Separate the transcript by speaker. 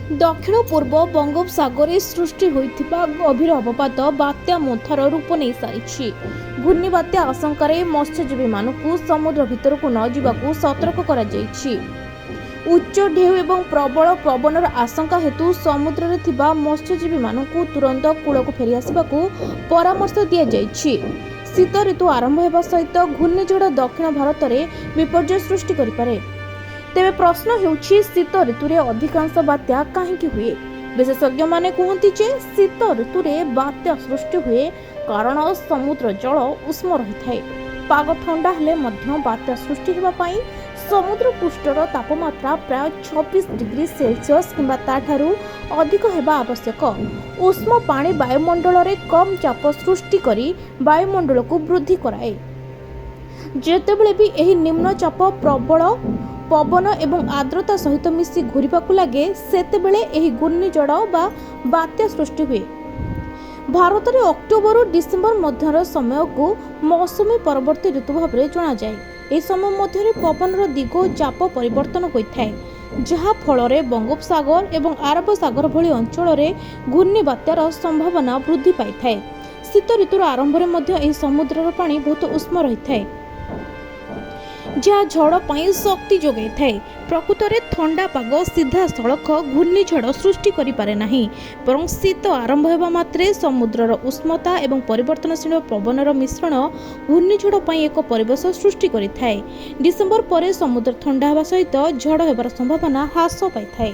Speaker 1: दक्षिण पूर्व बंगोपसागर सृष्टि होइथिबा गभीर अवपात बात्या मोथार रूप नहीं सारी। घूर्णिबात्या आशंकार मत्स्यजीवी मानू समुद्र भितर को न जावाकू सतर्क करा जायछि। उच्च ढेउ एवं प्रबल पवनर आशंका हेतु समुद्र में थिबा मत्स्यजीवी मानू तुरंत कूल को फेरी आसबाकू परामर्श दिया जायछि। शीत ऋतु आरंभ होगा सहित घूर्णिझड़ दक्षिण भारत में विपर्यय सृष्टि करिपारे। तेबे प्रश्न हेउछि शीत ऋतु रे अधिकांश बात्या काहेकि हुए। विशेषज्ञ माने कहନ୍ତି जे शीत ऋतु रे बात्या सृष्टि हुए कारण समुद्र जल उष्म रहिथाय। पाग ठंडा हेले मध्य बात्या सृष्टि हेबा पई समुद्र पृष्ठर तापमात्रा प्राय 26 डिग्री सेल्सियस किंबा ताठारु अधिक हेबा आवश्यक। उष्म पानी वायुमंडल रे कम चाप सृष्टि करी वायुमंडल को वृद्धि कराए। जेतेबेले भी एही निम्न चाप प्रबल पवन एवं आर्द्रता सहित मिसी घूरिबाकू लगे सेतेबेले एही घूर्णिझड़ बा बात्या सृष्टि हुए। भारत में अक्टोबर और डिसेम्बर मध्यर समय को मौसुमी परवर्ती ऋतु भाव में जना जाए। यह समय मध्य पवनर दिग और चाप परिवर्तन होता है, जहाँ फल बंगोपसागर एवं आरब सागर भली अंचल में घूर्णिबात्यार संभावना वृद्धि पाई थाए। शीत ऋतुर आरंभ में समुद्र पानी बहुत उष्म रही है, जहाँ झड़ पाई शक्ति जोगाई थाए। प्रकृत में ठंडा पाग सीधा सड़क घूर्णिझड़ सृष्टि करि पारे नाही, बरं शीत आरंभ होगा मात्रे समुद्रर उष्णता एवं परिवर्तनशील पवनर मिश्रण घूर्णिझड़ पाई एक परिवेश सृष्टि करिथाए। डिसेम्बर परे समुद्र ठंडा होगा सहित झड़ होबार संभावना ह्रास पाई थाए।